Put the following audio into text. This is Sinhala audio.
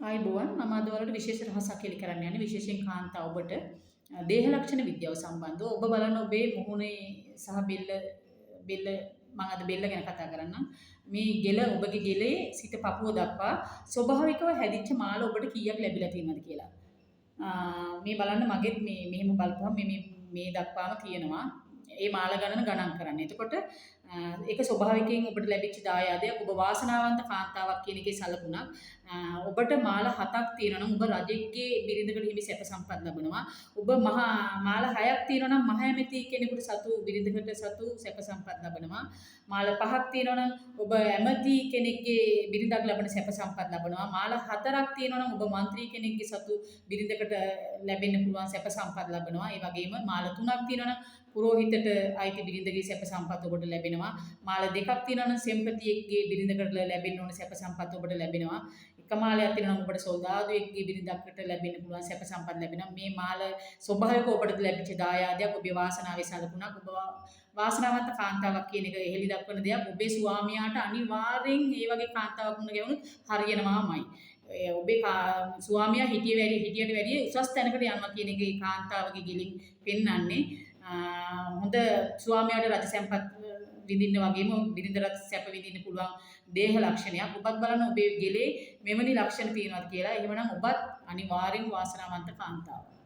ආයුබෝවන් මම අද ඔයාලට විශේෂ රහසක් එලි කරන්න යන්නේ විශේෂයෙන් කාන්තාව ඔබට දේහ ලක්ෂණ විද්‍යාව සම්බන්ධව ඔබ බලන ඔබේ මුහුණේ සහ බෙල්ල මම අද බෙල්ල ගැන කතා කරන්නම් මේ ගෙල ඔබගේ ගෙලේ සිට පපුව දක්වා ස්වභාවිකව හැදිච්ච මාල ඔබට කීයක් ලැබිලා තියෙනවද කියලා මේ බලන්න මගෙත් මේ මෙහෙම බලපුවම මේ දක්වාම තියෙනවා ඒ මාල ගණන් කරන්න. එතකොට ඒක ස්වභාවිකයෙන් ඔබට ලැබිච්ච දායාදයක්. ඔබ වාසනාවන්ත කාන්තාවක් කියන එකේ සලකුණක්. ඔබට මාල 7ක් තියෙනවා නම් ඔබ රජෙක්ගේ බිරිඳකට හිමි සැප සම්පත් ලබනවා. ඔබ මාල 6ක් තියෙනවා නම් මහ ඇමති කෙනෙකුට සතු බිරිඳකට සතු සැප සම්පත් ලබනවා. මාල 5ක් තියෙනවා නම් ඔබ ඇමති කෙනෙක්ගේ බිරිඳක් ලබන සැප සම්පත් ලබනවා. මාල 4ක් තියෙනවා නම් ඔබ മന്ത്രി කෙනෙක්ගේ සතු බිරිඳකට ලැබෙන්න පුළුවන් සැප සම්පත් ලබනවා. ඒ වගේම මාල 3ක් තියෙනවා නම් පුරෝහිතට අයිති බිරිඳගේ සැප සම්පත් ඔබට ලැබෙනවා. මාල 2ක් තියෙනවා නම් සෙම්පතියෙක්ගේ බිරිඳකට ලැබෙන්න ඕන සැප සම්පත් ඔබට ලැබෙනවා. එක මාලයක් තියෙනවා නම් ඔබට සොල්දාදුවෙක්ගේ බිරිඳකට ලැබෙන්න පුළුවන් සැප සම්පත් ලැබෙනවා. මේ මාල ස්වභාවිකව ඔබට ලැබිච්ච දායාදයක්. ඔබේ වාසනාවේ සලකුණක්. ඔබ වාසනාවන්ත කාන්තාවක් කියන එක එහෙලි දක්වන දෙයක්. ඔබේ ස්වාමියාට අනිවාර්යෙන් මේ වගේ කාන්තාවක් වුණ ගැවුණොත් හරියනවාමයි. ඔබේ ස්වාමියා හිටියට වැඩිය උසස් තැනකට යනවා කියන එක කාන්තාවගේ ගිලින් පෙන්වන්නේ. හොඳ ස්වාමියාට රජ සම්පත් විඳින්න වගේම බිරිඳට සැප විඳින්න පුළුවන් දේහ ලක්ෂණයක්. ඔබත් බලන්න ඔබේ ගෙලේ මෙවැනි ලක්ෂණ තියෙනවද කියලා. එහෙමනම් ඔබත් අනිවාර්යෙන් වාසනාවන්ත කාන්තාවක්.